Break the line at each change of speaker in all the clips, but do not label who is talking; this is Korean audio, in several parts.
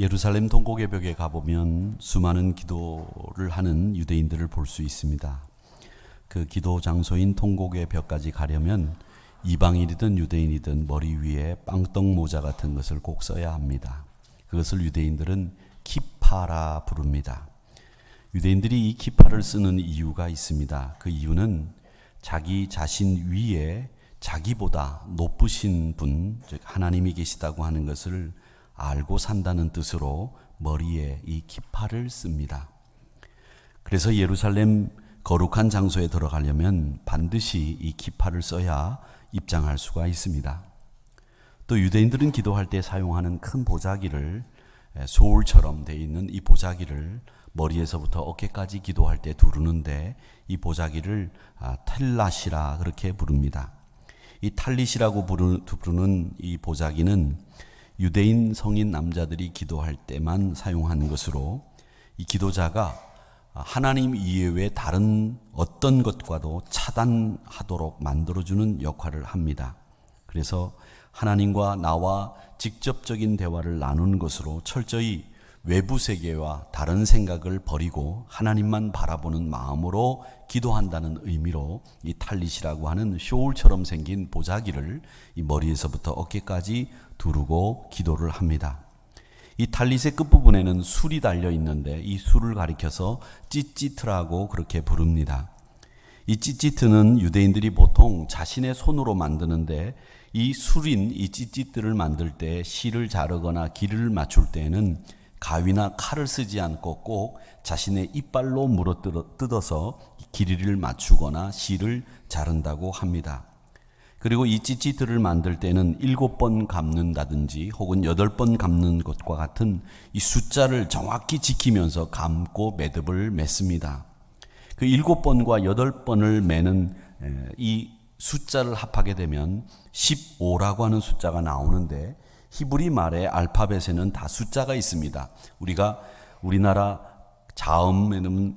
예루살렘 동고개 벽에 가보면 수많은 기도를 하는 유대인들을 볼 수 있습니다. 그 기도 장소인 동고개 벽까지 가려면 이방인이든 유대인이든 머리 위에 빵떡 모자 같은 것을 꼭 써야 합니다. 그것을 유대인들은 키파라 부릅니다. 유대인들이 이 키파를 쓰는 이유가 있습니다. 그 이유는 자기 자신 위에 자기보다 높으신 분, 즉 하나님이 계시다고 하는 것을 알고 산다는 뜻으로 머리에 이 키파를 씁니다. 그래서 예루살렘 거룩한 장소에 들어가려면 반드시 이 키파를 써야 입장할 수가 있습니다. 또 유대인들은 기도할 때 사용하는 큰 보자기를, 소울처럼 되어 있는 이 보자기를 머리에서부터 어깨까지 기도할 때 두르는데 이 보자기를 텔랏이라 그렇게 부릅니다. 이 탈릿이라고 부르는 이 보자기는 유대인 성인 남자들이 기도할 때만 사용하는 것으로 이 기도자가 하나님 이외의 다른 어떤 것과도 차단하도록 만들어주는 역할을 합니다. 그래서 하나님과 나와 직접적인 대화를 나누는 것으로 철저히 외부 세계와 다른 생각을 버리고 하나님만 바라보는 마음으로 기도한다는 의미로 이 탈릿이라고 하는 쇼울처럼 생긴 보자기를 이 머리에서부터 어깨까지 두르고 기도를 합니다. 이 탈릿의 끝부분에는 술이 달려 있는데 이 술을 가리켜서 찌찌트라고 그렇게 부릅니다. 이 찌찌트는 유대인들이 보통 자신의 손으로 만드는데 이 술인 이 찌찌트를 만들 때 실을 자르거나 길이를 맞출 때에는 가위나 칼을 쓰지 않고 꼭 자신의 이빨로 물어뜯어서 길이를 맞추거나 실을 자른다고 합니다. 그리고 이 찌찌들을 만들 때는 7번 감는다든지 혹은 8번 감는 것과 같은 이 숫자를 정확히 지키면서 감고 매듭을 맺습니다. 그 7번과 8번을 매는 이 숫자를 합하게 되면 15라고 하는 숫자가 나오는데 히브리 말의 알파벳에는 다 숫자가 있습니다. 우리나라 자음에는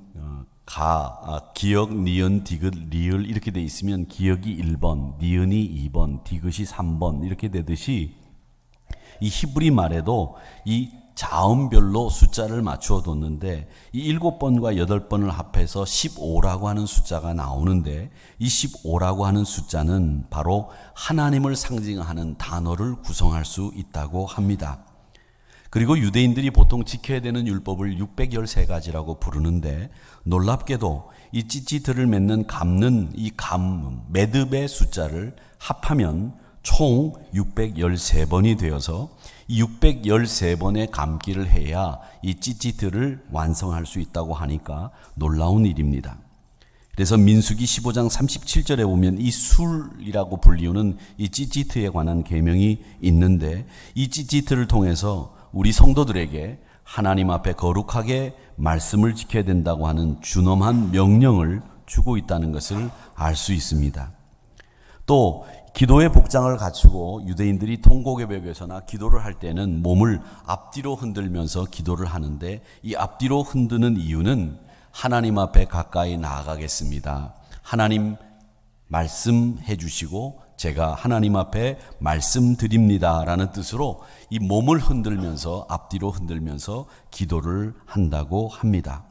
기역, 니은, 디귿, 리을 이렇게 돼 있으면 기역이 1번, 니은이 2번, 디귿이 3번 이렇게 되듯이 이 히브리 말에도 이 자음별로 숫자를 맞추어 뒀는데 이 7번과 8번을 합해서 15라고 하는 숫자가 나오는데 이 15라고 하는 숫자는 바로 하나님을 상징하는 단어를 구성할 수 있다고 합니다. 그리고 유대인들이 보통 지켜야 되는 율법을 613가지라고 부르는데 놀랍게도 이 찌찌들을 맺는 감는 이 매듭의 숫자를 합하면 총 613번이 되어서 이 613번의 감기를 해야 이 찌찌들을 완성할 수 있다고 하니까 놀라운 일입니다. 그래서 민수기 15장 37절에 보면 이 술이라고 불리우는 이 찌찌트에 관한 계명이 있는데 이 찌찌트를 통해서 우리 성도들에게 하나님 앞에 거룩하게 말씀을 지켜야 된다고 하는 준엄한 명령을 주고 있다는 것을 알 수 있습니다. 또 기도의 복장을 갖추고 유대인들이 통고개벽에서나 기도를 할 때는 몸을 앞뒤로 흔들면서 기도를 하는데 이 앞뒤로 흔드는 이유는 하나님 앞에 가까이 나아가겠습니다. 하나님 말씀해 주시고 제가 하나님 앞에 말씀드립니다 라는 뜻으로 이 몸을 흔들면서 앞뒤로 흔들면서 기도를 한다고 합니다.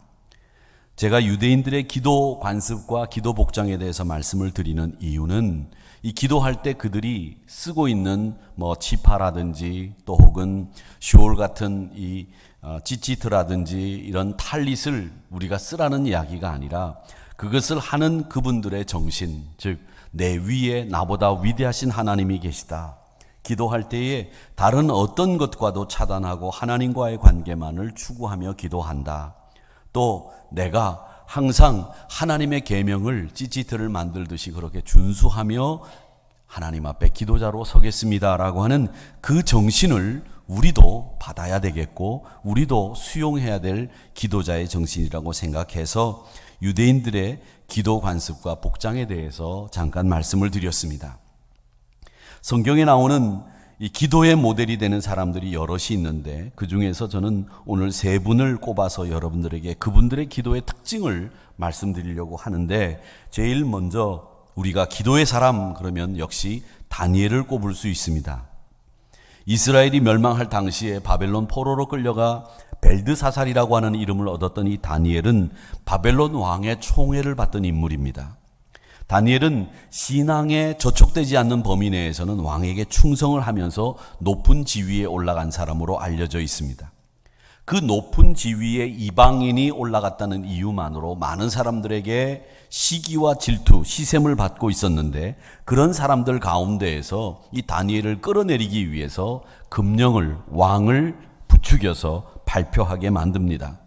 제가 유대인들의 기도 관습과 기도 복장에 대해서 말씀을 드리는 이유는 이 기도할 때 그들이 쓰고 있는 치파라든지 또 혹은 슈올 같은 이 찌찌트라든지 이런 탈릿을 우리가 쓰라는 이야기가 아니라 그것을 하는 그분들의 정신, 즉 내 위에 나보다 위대하신 하나님이 계시다. 기도할 때에 다른 어떤 것과도 차단하고 하나님과의 관계만을 추구하며 기도한다. 또 내가 항상 하나님의 계명을 찌찌트를 만들듯이 그렇게 준수하며 하나님 앞에 기도자로 서겠습니다라고 하는 그 정신을 우리도 받아야 되겠고 우리도 수용해야 될 기도자의 정신이라고 생각해서 유대인들의 기도 관습과 복장에 대해서 잠깐 말씀을 드렸습니다. 성경에 나오는 이 기도의 모델이 되는 사람들이 여럿이 있는데 그 중에서 저는 오늘 세 분을 꼽아서 여러분들에게 그분들의 기도의 특징을 말씀드리려고 하는데 제일 먼저 우리가 기도의 사람 그러면 역시 다니엘을 꼽을 수 있습니다. 이스라엘이 멸망할 당시에 바벨론 포로로 끌려가 벨드사살이라고 하는 이름을 얻었던 이 다니엘은 바벨론 왕의 총애를 받던 인물입니다. 다니엘은 신앙에 저촉되지 않는 범위 내에서는 왕에게 충성을 하면서 높은 지위에 올라간 사람으로 알려져 있습니다. 그 높은 지위에 이방인이 올라갔다는 이유만으로 많은 사람들에게 시기와 질투, 시샘을 받고 있었는데, 그런 사람들 가운데에서 이 다니엘을 끌어내리기 위해서 금령을, 왕을 부추겨서 발표하게 만듭니다.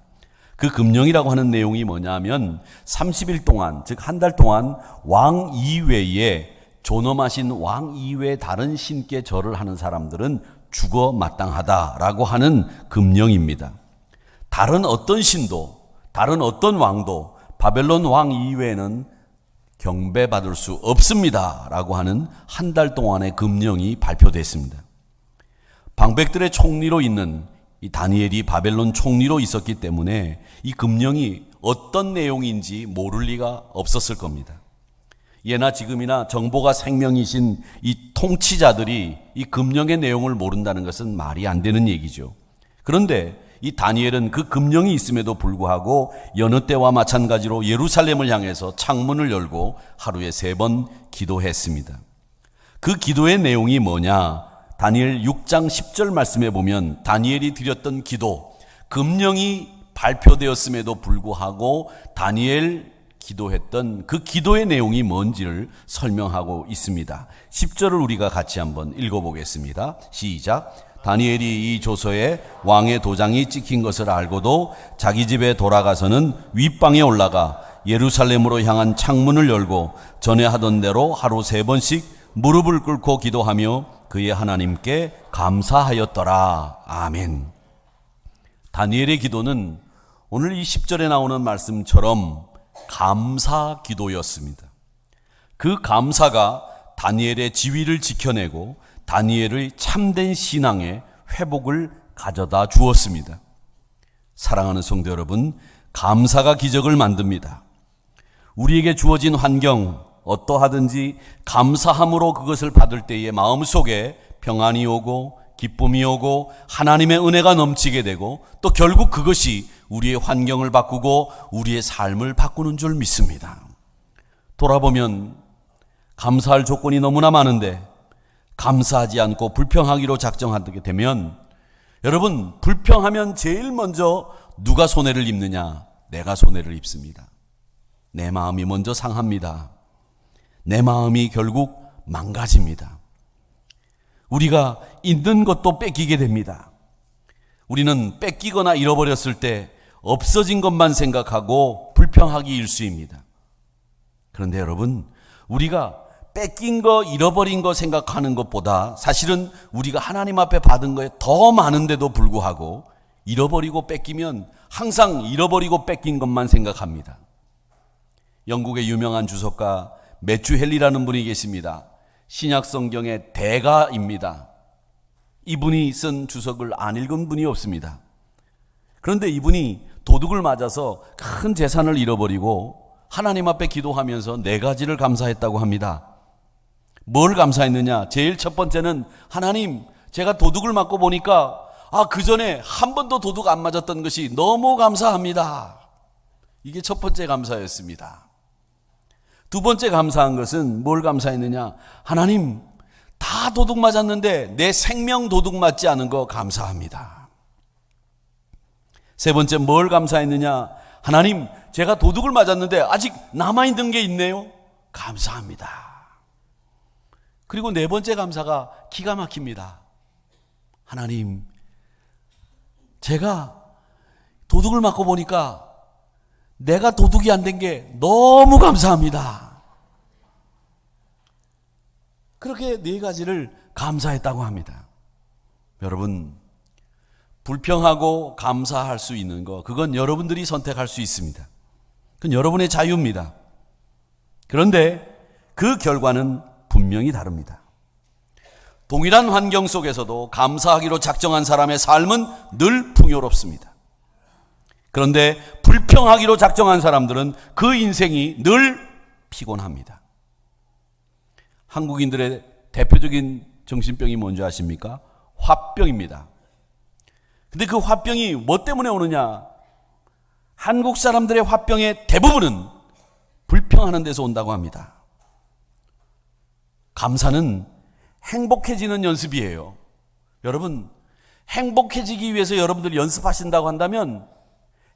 그 금령이라고 하는 내용이 뭐냐면 30일 동안, 즉 한 달 동안 왕 이외에, 존엄하신 왕 이외에 다른 신께 절을 하는 사람들은 죽어 마땅하다라고 하는 금령입니다. 다른 어떤 신도, 다른 어떤 왕도 바벨론 왕 이외에는 경배받을 수 없습니다라고 하는 한 달 동안의 금령이 발표됐습니다. 방백들의 총리로 있는 이 다니엘이 바벨론 총리로 있었기 때문에 이 금령이 어떤 내용인지 모를 리가 없었을 겁니다. 예나 지금이나 정보가 생명이신 이 통치자들이 이 금령의 내용을 모른다는 것은 말이 안 되는 얘기죠. 그런데 이 다니엘은 그 금령이 있음에도 불구하고 여느 때와 마찬가지로 예루살렘을 향해서 창문을 열고 하루에 3번 기도했습니다. 그 기도의 내용이 뭐냐? 다니엘 6장 10절 말씀에 보면 다니엘이 드렸던 기도, 금령이 발표되었음에도 불구하고 다니엘 기도했던 그 기도의 내용이 뭔지를 설명하고 있습니다. 10절을 우리가 같이 한번 읽어보겠습니다. 시작. 다니엘이 이 조서에 왕의 도장이 찍힌 것을 알고도 자기 집에 돌아가서는 윗방에 올라가 예루살렘으로 향한 창문을 열고 전에 하던 대로 하루 3번씩 무릎을 꿇고 기도하며 그의 하나님께 감사하였더라. 아멘. 다니엘의 기도는 오늘 이 10절에 나오는 말씀처럼 감사 기도였습니다. 그 감사가 다니엘의 지위를 지켜내고 다니엘의 참된 신앙의 회복을 가져다 주었습니다. 사랑하는 성도 여러분, 감사가 기적을 만듭니다. 우리에게 주어진 환경 어떠하든지 감사함으로 그것을 받을 때에 마음속에 평안이 오고 기쁨이 오고 하나님의 은혜가 넘치게 되고 또 결국 그것이 우리의 환경을 바꾸고 우리의 삶을 바꾸는 줄 믿습니다. 돌아보면 감사할 조건이 너무나 많은데 감사하지 않고 불평하기로 작정하게 되면, 여러분, 불평하면 제일 먼저 누가 손해를 입느냐? 내가 손해를 입습니다. 내 마음이 먼저 상합니다. 내 마음이 결국 망가집니다. 우리가 있는 것도 뺏기게 됩니다. 우리는 뺏기거나 잃어버렸을 때 없어진 것만 생각하고 불평하기 일쑤입니다. 그런데 여러분, 우리가 뺏긴 거, 잃어버린 거 생각하는 것보다 사실은 우리가 하나님 앞에 받은 거에 더 많은데도 불구하고 잃어버리고 뺏기면 항상 잃어버리고 뺏긴 것만 생각합니다. 영국의 유명한 주석가 매튜 헨리라는 분이 계십니다. 신약 성경의 대가입니다. 이분이 쓴 주석을 안 읽은 분이 없습니다. 그런데 이분이 도둑을 맞아서 큰 재산을 잃어버리고 하나님 앞에 기도하면서 4가지를 감사했다고 합니다. 뭘 감사했느냐? 제일 첫 번째는, 하나님, 제가 도둑을 맞고 보니까 그 전에 한 번도 도둑 안 맞았던 것이 너무 감사합니다. 이게 첫 번째 감사였습니다. 두 번째 감사한 것은 뭘 감사했느냐? 하나님, 다 도둑 맞았는데 내 생명 도둑 맞지 않은 거 감사합니다. 세 번째 뭘 감사했느냐? 하나님, 제가 도둑을 맞았는데 아직 남아있는 게 있네요. 감사합니다. 그리고 4번째 감사가 기가 막힙니다. 하나님, 제가 도둑을 맞고 보니까 내가 도둑이 안 된 게 너무 감사합니다. 그렇게 4가지를 감사했다고 합니다. 여러분, 불평하고 감사할 수 있는 거, 그건 여러분들이 선택할 수 있습니다. 그건 여러분의 자유입니다. 그런데 그 결과는 분명히 다릅니다. 동일한 환경 속에서도 감사하기로 작정한 사람의 삶은 늘 풍요롭습니다. 그런데 불평하기로 작정한 사람들은 그 인생이 늘 피곤합니다. 한국인들의 대표적인 정신병이 뭔지 아십니까? 화병입니다. 근데 그 화병이 뭐 때문에 오느냐? 한국 사람들의 화병의 대부분은 불평하는 데서 온다고 합니다. 감사는 행복해지는 연습이에요. 여러분, 행복해지기 위해서 여러분들이 연습하신다고 한다면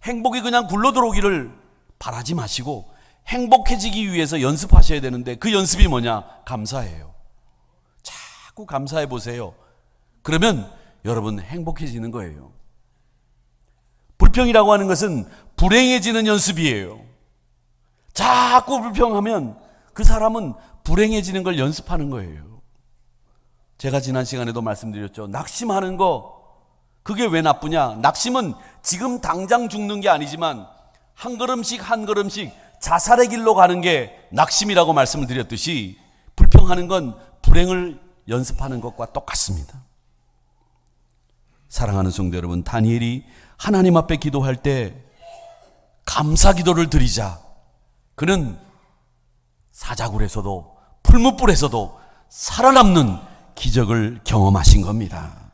행복이 그냥 굴러 들어오기를 바라지 마시고 행복해지기 위해서 연습하셔야 되는데 그 연습이 뭐냐? 감사예요. 자꾸 감사해 보세요. 그러면 여러분 행복해지는 거예요. 불평이라고 하는 것은 불행해지는 연습이에요. 자꾸 불평하면 그 사람은 불행해지는 걸 연습하는 거예요. 제가 지난 시간에도 말씀드렸죠. 낙심하는 거 그게 왜 나쁘냐? 낙심은 지금 당장 죽는 게 아니지만 한 걸음씩 한 걸음씩 자살의 길로 가는 게 낙심이라고 말씀을 드렸듯이 불평하는 건 불행을 연습하는 것과 똑같습니다. 사랑하는 성도 여러분, 다니엘이 하나님 앞에 기도할 때 감사 기도를 드리자 그는 사자굴에서도 풀무불에서도 살아남는 기적을 경험하신 겁니다.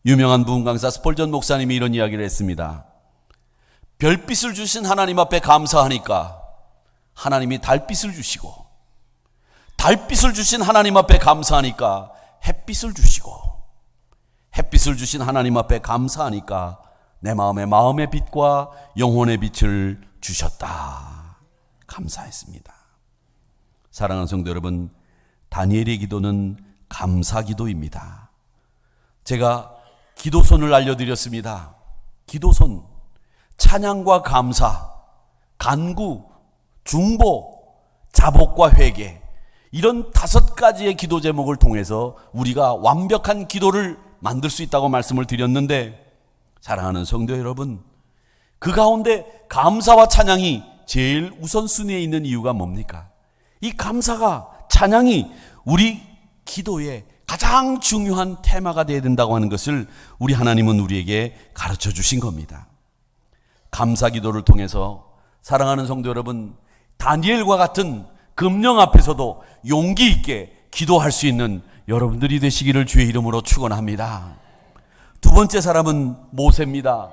유명한 부흥 강사 스펄전 목사님이 이런 이야기를 했습니다. 별빛을 주신 하나님 앞에 감사하니까 하나님이 달빛을 주시고, 달빛을 주신 하나님 앞에 감사하니까 햇빛을 주시고, 햇빛을 주신 하나님 앞에 감사하니까 내 마음의 빛과 영혼의 빛을 주셨다. 감사했습니다. 사랑하는 성도 여러분, 다니엘의 기도는 감사 기도입니다. 제가 기도선을 알려드렸습니다. 기도선, 찬양과 감사, 간구, 중보, 자복과 회개, 이런 5가지의 기도 제목을 통해서 우리가 완벽한 기도를 만들 수 있다고 말씀을 드렸는데, 사랑하는 성도 여러분, 그 가운데 감사와 찬양이 제일 우선순위에 있는 이유가 뭡니까? 이 감사가, 찬양이 우리 기도의 가장 중요한 테마가 되어야 된다고 하는 것을 우리 하나님은 우리에게 가르쳐 주신 겁니다. 감사 기도를 통해서 사랑하는 성도 여러분, 다니엘과 같은 금령 앞에서도 용기 있게 기도할 수 있는 여러분들이 되시기를 주의 이름으로 축원합니다. 두 번째 사람은 모세입니다.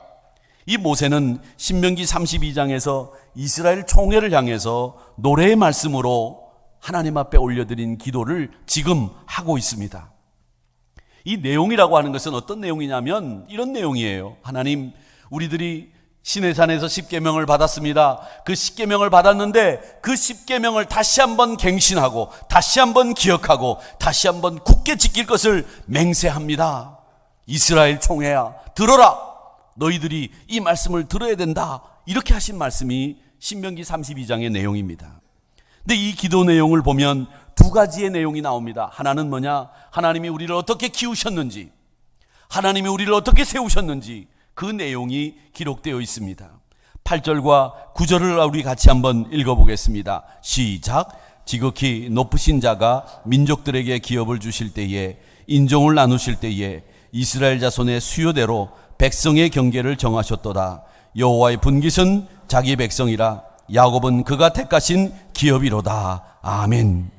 이 모세는 신명기 32장에서 이스라엘 총회를 향해서 노래의 말씀으로 하나님 앞에 올려드린 기도를 지금 하고 있습니다. 이 내용이라고 하는 것은 어떤 내용이냐면 이런 내용이에요. 하나님, 우리들이 시내산에서 10계명을 받았습니다. 그 10계명을 받았는데 그 10계명을 다시 한번 갱신하고 다시 한번 기억하고 다시 한번 굳게 지킬 것을 맹세합니다. 이스라엘 총회야, 들어라. 너희들이 이 말씀을 들어야 된다. 이렇게 하신 말씀이 신명기 32장의 내용입니다. 근데 이 기도 내용을 보면 2가지의 내용이 나옵니다. 하나는 뭐냐? 하나님이 우리를 어떻게 키우셨는지, 하나님이 우리를 어떻게 세우셨는지 그 내용이 기록되어 있습니다. 8절과 9절을 우리 같이 한번 읽어보겠습니다. 시작. 지극히 높으신 자가 민족들에게 기업을 주실 때에, 인종을 나누실 때에 이스라엘 자손의 수요대로 백성의 경계를 정하셨도다. 여호와의 분깃은 자기 백성이라. 야곱은 그가 택하신 기업이로다. 아멘.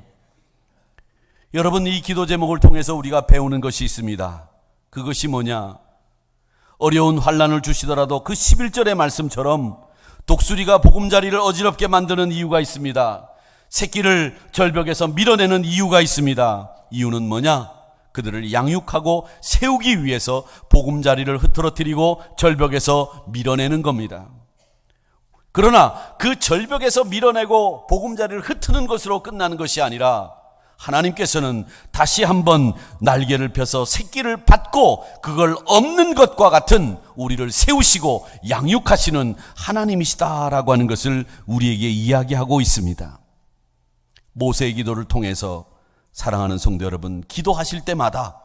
여러분, 이 기도 제목을 통해서 우리가 배우는 것이 있습니다. 그것이 뭐냐? 어려운 환난을 주시더라도 그 11절의 말씀처럼 독수리가 보금자리를 어지럽게 만드는 이유가 있습니다. 새끼를 절벽에서 밀어내는 이유가 있습니다. 이유는 뭐냐? 그들을 양육하고 세우기 위해서 보금자리를 흐트러뜨리고 절벽에서 밀어내는 겁니다. 그러나 그 절벽에서 밀어내고 보금자리를 흩트는 것으로 끝나는 것이 아니라 하나님께서는 다시 한번 날개를 펴서 새끼를 받고 그걸 얻는 것과 같은 우리를 세우시고 양육하시는 하나님이시다라고 하는 것을 우리에게 이야기하고 있습니다. 모세의 기도를 통해서 사랑하는 성도 여러분, 기도하실 때마다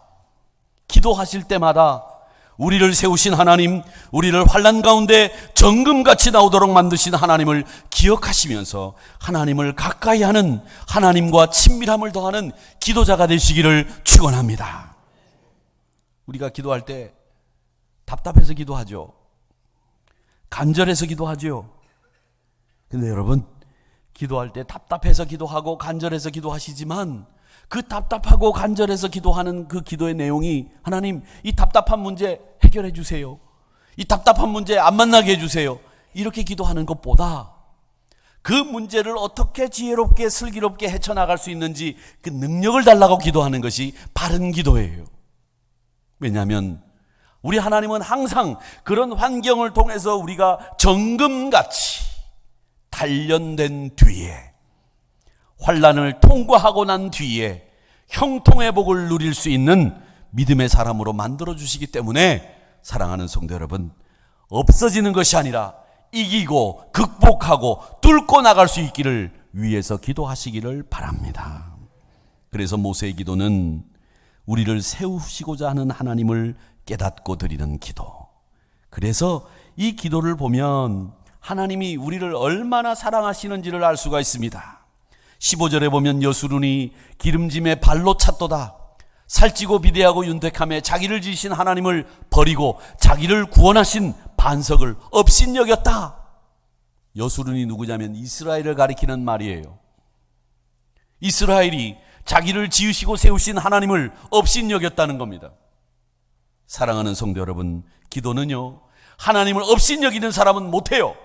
우리를 세우신 하나님, 우리를 환난 가운데 정금같이 나오도록 만드신 하나님을 기억하시면서 하나님을 가까이 하는, 하나님과 친밀함을 더하는 기도자가 되시기를 축원합니다. 우리가 기도할 때 답답해서 기도하죠. 간절해서 기도하죠. 근데 여러분, 기도할 때 답답해서 기도하고 간절해서 기도하시지만 그 답답하고 간절해서 기도하는 그 기도의 내용이 하나님 이 답답한 문제 해결해 주세요. 이 답답한 문제 안 만나게 해주세요. 이렇게 기도하는 것보다 그 문제를 어떻게 지혜롭게 슬기롭게 헤쳐나갈 수 있는지 그 능력을 달라고 기도하는 것이 바른 기도예요. 왜냐하면 우리 하나님은 항상 그런 환경을 통해서 우리가 정금같이 단련된 뒤에 환난을 통과하고 난 뒤에 형통의 복을 누릴 수 있는 믿음의 사람으로 만들어 주시기 때문에 사랑하는 성도 여러분, 없어지는 것이 아니라 이기고 극복하고 뚫고 나갈 수 있기를 위해서 기도하시기를 바랍니다. 그래서 모세의 기도는 우리를 세우시고자 하는 하나님을 깨닫고 드리는 기도. 그래서 이 기도를 보면 하나님이 우리를 얼마나 사랑하시는지를 알 수가 있습니다. 15절에 보면 여수룬이 기름짐에 발로 찼도다. 살찌고 비대하고 윤택함에 자기를 지으신 하나님을 버리고 자기를 구원하신 반석을 업신여겼다. 여수룬이 누구냐면 이스라엘을 가리키는 말이에요. 이스라엘이 자기를 지으시고 세우신 하나님을 업신여겼다는 겁니다. 사랑하는 성도 여러분, 기도는요, 하나님을 업신여기는 사람은 못해요.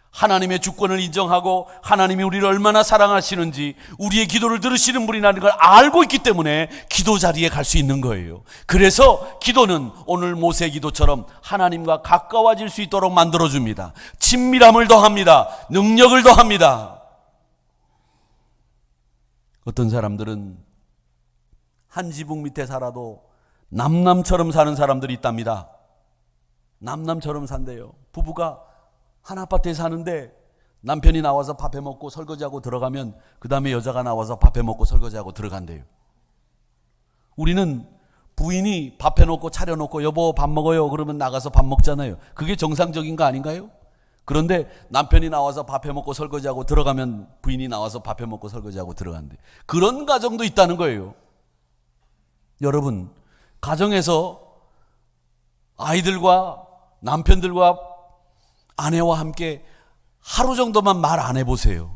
하나님의 주권을 인정하고 하나님이 우리를 얼마나 사랑하시는지 우리의 기도를 들으시는 분이라는 걸 알고 있기 때문에 기도 자리에 갈 수 있는 거예요. 그래서 기도는 오늘 모세 기도처럼 하나님과 가까워질 수 있도록 만들어줍니다. 친밀함을 더합니다. 능력을 더합니다. 어떤 사람들은 한 지붕 밑에 살아도 남남처럼 사는 사람들이 있답니다. 남남처럼 산대요. 부부가 한 아파트에 사는데 남편이 나와서 밥해 먹고 설거지하고 들어가면 그 다음에 여자가 나와서 밥해 먹고 설거지하고 들어간대요. 우리는 부인이 밥해 놓고 차려놓고 여보 밥 먹어요 그러면 나가서 밥 먹잖아요. 그게 정상적인 거 아닌가요? 그런데 남편이 나와서 밥해 먹고 설거지하고 들어가면 부인이 나와서 밥해 먹고 설거지하고 들어간대. 그런 가정도 있다는 거예요. 여러분, 가정에서 아이들과 남편들과 아내와 함께 하루 정도만 말 안 해보세요.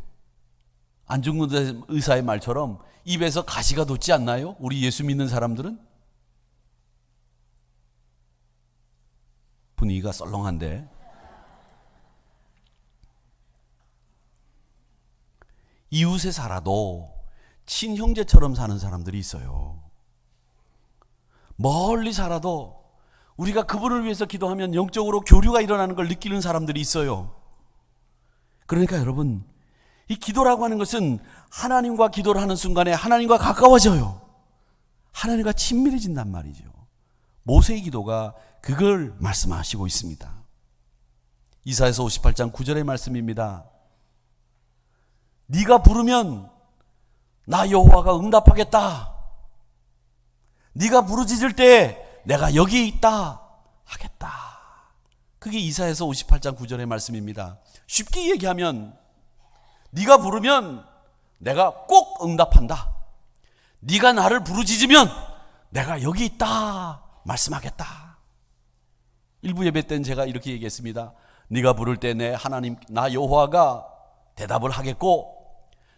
안중근 의사의 말처럼 입에서 가시가 돋지 않나요? 우리 예수 믿는 사람들은? 분위기가 썰렁한데. 이웃에 살아도 친형제처럼 사는 사람들이 있어요. 멀리 살아도 우리가 그분을 위해서 기도하면 영적으로 교류가 일어나는 걸 느끼는 사람들이 있어요. 그러니까 여러분, 이 기도라고 하는 것은 하나님과 기도를 하는 순간에 하나님과 가까워져요. 하나님과 친밀해진단 말이죠. 모세의 기도가 그걸 말씀하시고 있습니다. 이사야서 58장 9절의 말씀입니다. 네가 부르면 나 여호와가 응답하겠다. 네가 부르짖을 때 내가 여기 있다 하겠다. 그게 이사야서 58장 9절의 말씀입니다. 쉽게 얘기하면 네가 부르면 내가 꼭 응답한다. 네가 나를 부르짖으면 내가 여기 있다 말씀하겠다. 일부 예배 때는 제가 이렇게 얘기했습니다. 네가 부를 때 내 하나님 나 여호와가 대답을 하겠고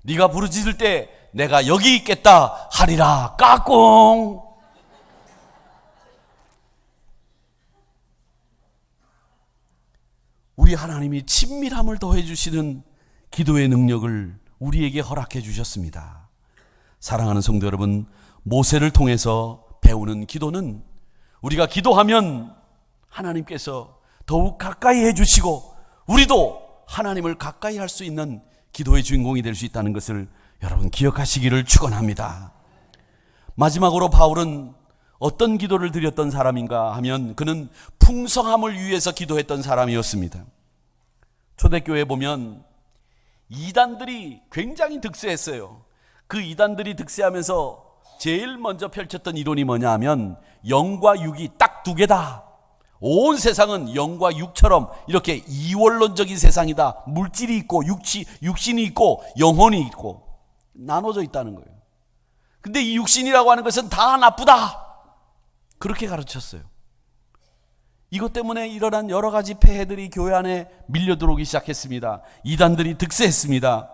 네가 부르짖을 때 내가 여기 있겠다 하리라. 까꿍. 우리 하나님이 친밀함을 더해 주시는 기도의 능력을 우리에게 허락해 주셨습니다. 사랑하는 성도 여러분, 모세를 통해서 배우는 기도는 우리가 기도하면 하나님께서 더욱 가까이 해 주시고 우리도 하나님을 가까이 할 수 있는 기도의 주인공이 될 수 있다는 것을 여러분 기억하시기를 축원합니다. 마지막으로 바울은 어떤 기도를 드렸던 사람인가 하면 그는 풍성함을 위해서 기도했던 사람이었습니다. 초대교회에 보면 이단들이 굉장히 득세했어요. 그 이단들이 득세하면서 제일 먼저 펼쳤던 이론이 뭐냐 하면 영과 육이 딱 두 개다. 온 세상은 영과 육처럼 이렇게 이원론적인 세상이다. 물질이 있고 육신이 있고 영혼이 있고 나눠져 있다는 거예요. 근데 이 육신이라고 하는 것은 다 나쁘다. 그렇게 가르쳤어요. 이것 때문에 일어난 여러 가지 폐해들이 교회 안에 밀려 들어오기 시작했습니다. 이단들이 득세했습니다.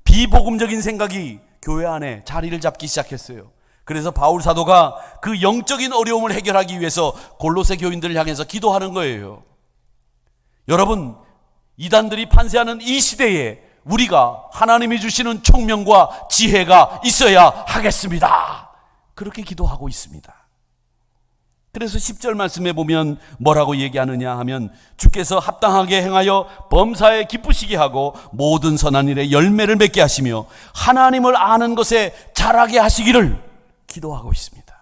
비복음적인 생각이 교회 안에 자리를 잡기 시작했어요. 그래서 바울 사도가 그 영적인 어려움을 해결하기 위해서 골로새 교인들을 향해서 기도하는 거예요. 여러분, 이단들이 판세하는 이 시대에 우리가 하나님이 주시는 총명과 지혜가 있어야 하겠습니다. 그렇게 기도하고 있습니다. 그래서 10절 말씀에 보면 뭐라고 얘기하느냐 하면, 주께서 합당하게 행하여 범사에 기쁘시게 하고 모든 선한 일에 열매를 맺게 하시며 하나님을 아는 것에 자라게 하시기를 기도하고 있습니다.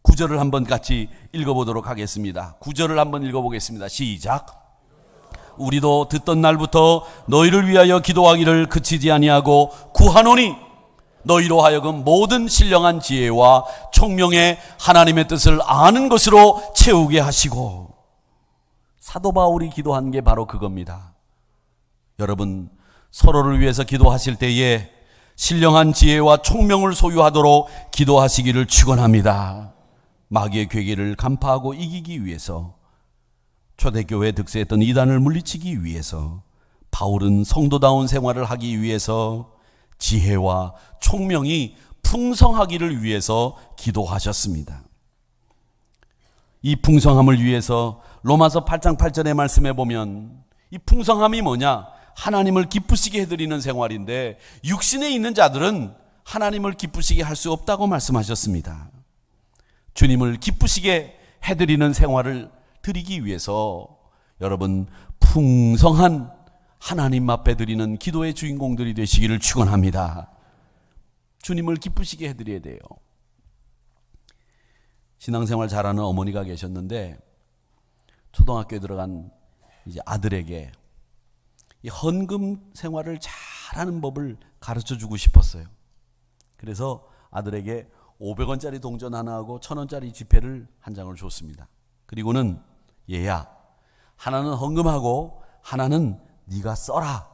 9절을 한번 같이 읽어보도록 하겠습니다. 9절을 한번 읽어보겠습니다. 시작. 우리도 듣던 날부터 너희를 위하여 기도하기를 그치지 아니하고 구하노니 너희로 하여금 모든 신령한 지혜와 총명의 하나님의 뜻을 아는 것으로 채우게 하시고. 사도 바울이 기도한 게 바로 그겁니다. 여러분, 서로를 위해서 기도하실 때에 신령한 지혜와 총명을 소유하도록 기도하시기를 축원합니다. 마귀의 괴계를 간파하고 이기기 위해서, 초대교회에 득세했던 이단을 물리치기 위해서, 바울은 성도다운 생활을 하기 위해서 지혜와 총명이 풍성하기를 위해서 기도하셨습니다. 이 풍성함을 위해서 로마서 8장 8절의 말씀에 보면, 이 풍성함이 뭐냐? 하나님을 기쁘시게 해드리는 생활인데, 육신에 있는 자들은 하나님을 기쁘시게 할 수 없다고 말씀하셨습니다. 주님을 기쁘시게 해드리는 생활을 드리기 위해서 여러분, 풍성한 하나님 앞에 드리는 기도의 주인공들이 되시기를 축원합니다. 주님을 기쁘시게 해드려야 돼요. 신앙생활 잘하는 어머니가 계셨는데, 초등학교에 들어간 이제 아들에게 이 헌금 생활을 잘하는 법을 가르쳐 주고 싶었어요. 그래서 아들에게 500원짜리 동전 하나하고 1000원짜리 지폐를 한 장을 줬습니다. 그리고는, 얘야, 하나는 헌금하고 하나는 네가 써라.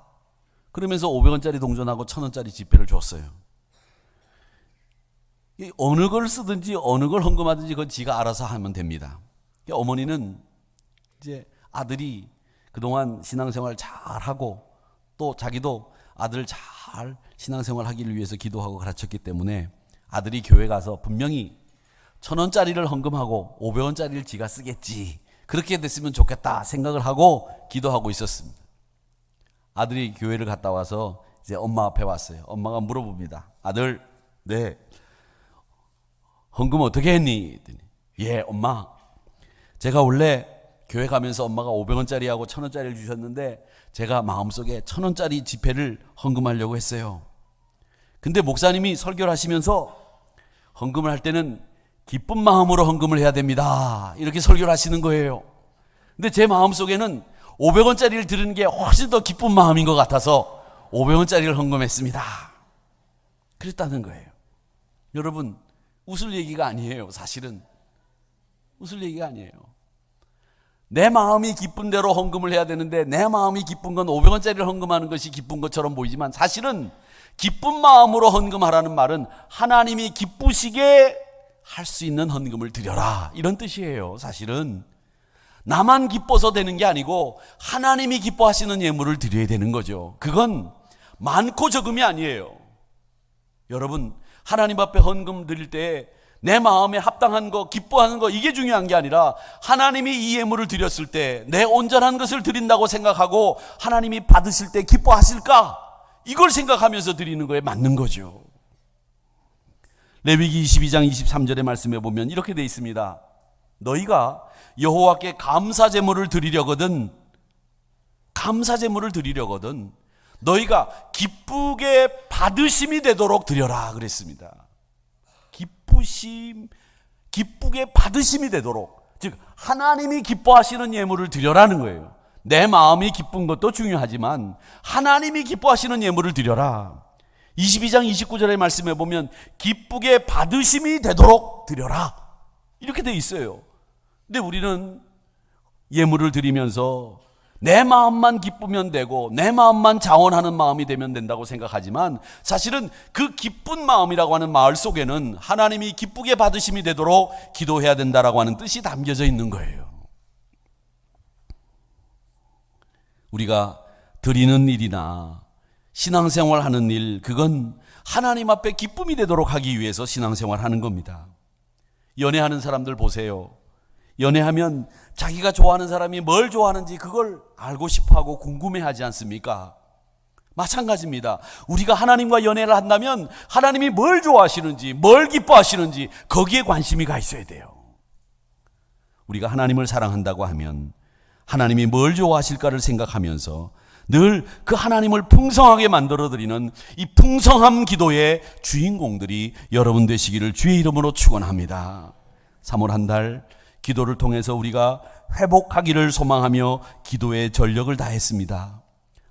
그러면서 500원짜리 동전하고 1000원짜리 지폐를 줬어요. 어느 걸 쓰든지 어느 걸 헌금하든지 그건 지가 알아서 하면 됩니다. 어머니는 이제 아들이 그동안 신앙생활 잘하고 또 자기도 아들 잘 신앙생활 하기를 위해서 기도하고 가르쳤기 때문에 아들이 교회 가서 분명히 1000원짜리를 헌금하고 500원짜리를 지가 쓰겠지, 그렇게 됐으면 좋겠다 생각을 하고 기도하고 있었습니다. 아들이 교회를 갔다 와서 이제 엄마 앞에 왔어요. 엄마가 물어봅니다. 아들, 네, 헌금 어떻게 했니? 예, 엄마, 제가 원래 교회 가면서 엄마가 500원짜리하고 1000원짜리를 주셨는데 제가 마음속에 1000원짜리 지폐를 헌금하려고 했어요. 근데 목사님이 설교를 하시면서 헌금을 할 때는 기쁜 마음으로 헌금을 해야 됩니다, 이렇게 설교를 하시는 거예요. 근데 제 마음속에는 500원짜리를 드리는 게 훨씬 더 기쁜 마음인 것 같아서 500원짜리를 헌금했습니다. 그랬다는 거예요. 여러분, 웃을 얘기가 아니에요. 사실은 웃을 얘기가 아니에요. 내 마음이 기쁜 대로 헌금을 해야 되는데, 내 마음이 기쁜 건 500원짜리를 헌금하는 것이 기쁜 것처럼 보이지만, 사실은 기쁜 마음으로 헌금하라는 말은 하나님이 기쁘시게 할 수 있는 헌금을 드려라, 이런 뜻이에요. 사실은 나만 기뻐서 되는 게 아니고 하나님이 기뻐하시는 예물을 드려야 되는 거죠. 그건 많고 적음이 아니에요. 여러분, 하나님 앞에 헌금 드릴 때 내 마음에 합당한 거, 기뻐하는 거, 이게 중요한 게 아니라 하나님이 이 예물을 드렸을 때 내 온전한 것을 드린다고 생각하고 하나님이 받으실 때 기뻐하실까, 이걸 생각하면서 드리는 거에 맞는 거죠. 레위기 22장 23절의 말씀에 보면 이렇게 되어 있습니다. 너희가 여호와께 감사제물을 드리려거든 너희가 기쁘게 받으심이 되도록 드려라 그랬습니다. 기쁘게 받으심이 되도록, 즉 하나님이 기뻐하시는 예물을 드려라는 거예요. 내 마음이 기쁜 것도 중요하지만 하나님이 기뻐하시는 예물을 드려라. 22장 29절의 말씀에 보면 기쁘게 받으심이 되도록 드려라, 이렇게 돼 있어요. 근데 우리는 예물을 드리면서 내 마음만 기쁘면 되고 내 마음만 자원하는 마음이 되면 된다고 생각하지만, 사실은 그 기쁜 마음이라고 하는 마을 속에는 하나님이 기쁘게 받으심이 되도록 기도해야 된다라고 하는 뜻이 담겨져 있는 거예요. 우리가 드리는 일이나 신앙생활 하는 일, 그건 하나님 앞에 기쁨이 되도록 하기 위해서 신앙생활 하는 겁니다. 연애하는 사람들 보세요. 연애하면 자기가 좋아하는 사람이 뭘 좋아하는지 그걸 알고 싶어하고 궁금해하지 않습니까? 마찬가지입니다. 우리가 하나님과 연애를 한다면 하나님이 뭘 좋아하시는지, 뭘 기뻐하시는지 거기에 관심이 가 있어야 돼요. 우리가 하나님을 사랑한다고 하면 하나님이 뭘 좋아하실까를 생각하면서 늘 그 하나님을 풍성하게 만들어드리는 이 풍성함 기도의 주인공들이 여러분 되시기를 주의 이름으로 축원합니다. 3월 한 달 기도를 통해서 우리가 회복하기를 소망하며 기도에 전력을 다했습니다.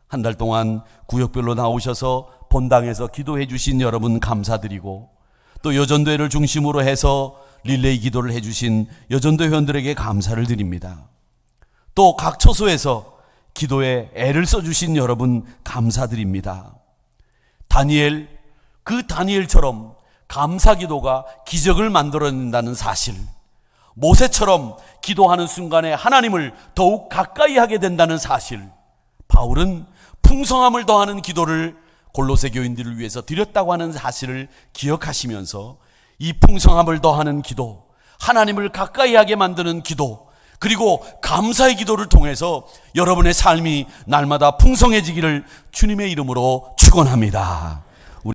한 달 동안 구역별로 나오셔서 본당에서 기도해 주신 여러분 감사드리고, 또 여전도회를 중심으로 해서 릴레이 기도를 해 주신 여전도 회원들에게 감사를 드립니다. 또 각 처소에서 기도에 애를 써주신 여러분 감사드립니다. 그 다니엘처럼 감사 기도가 기적을 만들어낸다는 사실, 모세처럼 기도하는 순간에 하나님을 더욱 가까이 하게 된다는 사실, 바울은 풍성함을 더하는 기도를 골로새 교인들을 위해서 드렸다고 하는 사실을 기억하시면서 이 풍성함을 더하는 기도, 하나님을 가까이 하게 만드는 기도, 그리고 감사의 기도를 통해서 여러분의 삶이 날마다 풍성해지기를 주님의 이름으로 축원합니다.